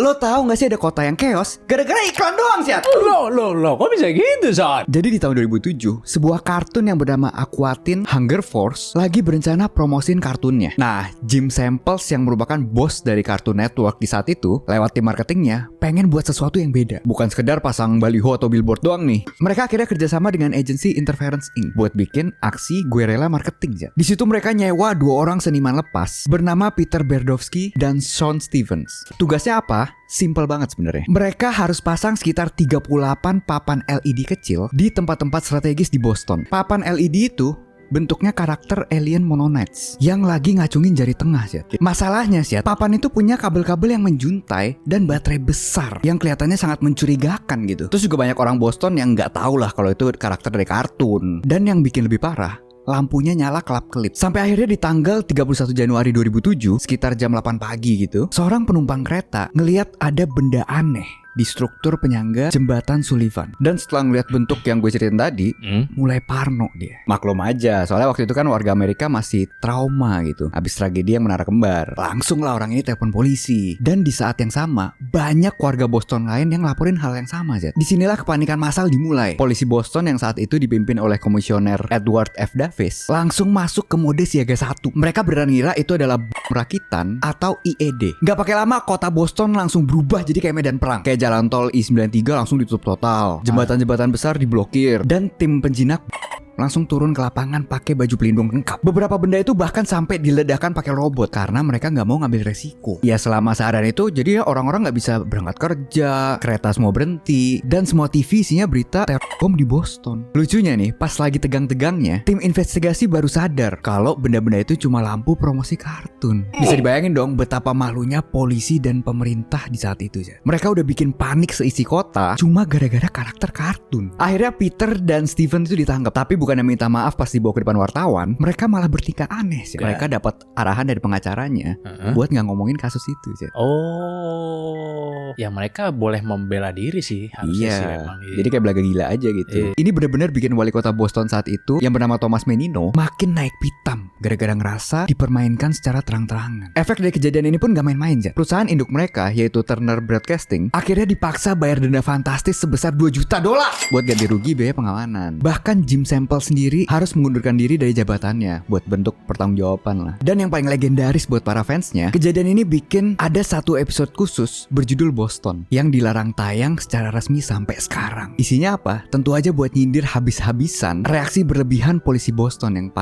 Lo tahu nggak sih ada kota yang chaos gara-gara iklan doang sih? Loh, kok bisa gitu, Son? Jadi di tahun 2007, sebuah kartun yang bernama Aquatin Hunger Force lagi berencana promosin kartunnya. Nah, Jim Samples yang merupakan bos dari Cartoon Network di saat itu, lewat tim marketingnya, pengen buat sesuatu yang beda. Bukan sekedar pasang baliho atau billboard doang nih. Mereka akhirnya kerjasama dengan agensi Interference Inc. buat bikin aksi guerrilla marketing. Di situ mereka nyewa 2 orang seniman lepas bernama Peter Berdovsky dan Sean Stevens. Tugasnya apa? Simple banget sebenarnya. Mereka harus pasang sekitar 38 papan LED kecil di tempat-tempat strategis di Boston. Papan LED itu bentuknya karakter alien Mononites yang lagi ngacungin jari tengah sih. Masalahnya sih, papan itu punya kabel-kabel yang menjuntai dan baterai besar yang kelihatannya sangat mencurigakan gitu. Terus juga banyak orang Boston yang nggak tahu lah kalau itu karakter dari kartun. Dan yang bikin lebih parah, lampunya nyala kelap-kelip. Sampai akhirnya di tanggal 31 Januari 2007, sekitar jam 8 pagi gitu, seorang penumpang kereta ngelihat ada benda aneh di struktur penyangga jembatan Sullivan. Dan setelah ngeliat bentuk yang gue ceritain tadi, mulai parno dia. Maklum aja, soalnya waktu itu kan warga Amerika masih trauma gitu abis tragedi yang menara kembar. Langsung lah orang ini telepon polisi. Dan di saat yang sama, banyak warga Boston lain yang laporin hal yang sama aja. Disinilah kepanikan massal dimulai. Polisi Boston yang saat itu dipimpin oleh komisioner Edward F. Davis langsung masuk ke mode siaga 1. Mereka berani ngira itu adalah rakitan atau IED. Gak pakai lama, kota Boston langsung berubah jadi kayak medan perang. Kayak jalan tol I-93 langsung ditutup total, jembatan-jembatan besar diblokir, dan tim penjinak langsung turun ke lapangan pakai baju pelindung lengkap. Beberapa benda itu bahkan sampai diledakkan pakai robot karena mereka nggak mau ngambil resiko. Ya selama seharian itu jadi orang-orang nggak bisa berangkat kerja, kereta semua berhenti, dan semua TV isinya berita teror bom di Boston. Lucunya nih, pas lagi tegang-tegangnya, tim investigasi baru sadar kalau benda-benda itu cuma lampu promosi kartun. Bisa dibayangin dong betapa malunya polisi dan pemerintah di saat itu ya. Mereka udah bikin panik seisi kota cuma gara-gara karakter kartun. Akhirnya Peter dan Steven itu ditangkap, tapi bukannya minta maaf pas dibawa ke depan wartawan, mereka malah bertingkah aneh sih. Mereka dapat arahan dari pengacaranya buat nggak ngomongin kasus itu sih. Oh, ya mereka boleh membela diri sih harusnya sih memang. Jadi kayak belaga gila aja gitu. Ini benar-benar bikin wali kota Boston saat itu yang bernama Thomas Menino makin naik pitam gara-gara ngerasa dipermainkan secara terang-terangan. Efek dari kejadian ini pun gak main-main ya. Perusahaan induk mereka yaitu Turner Broadcasting akhirnya dipaksa bayar denda fantastis sebesar $2 juta buat ganti rugi biaya pengamanan. Bahkan Jim Samples sendiri harus mengundurkan diri dari jabatannya buat bentuk pertanggungjawaban lah. Dan yang paling legendaris buat para fansnya, kejadian ini bikin ada satu episode khusus berjudul Boston yang dilarang tayang secara resmi sampai sekarang. Isinya apa? Tentu aja buat nyindir habis-habisan reaksi berlebihan polisi Boston yang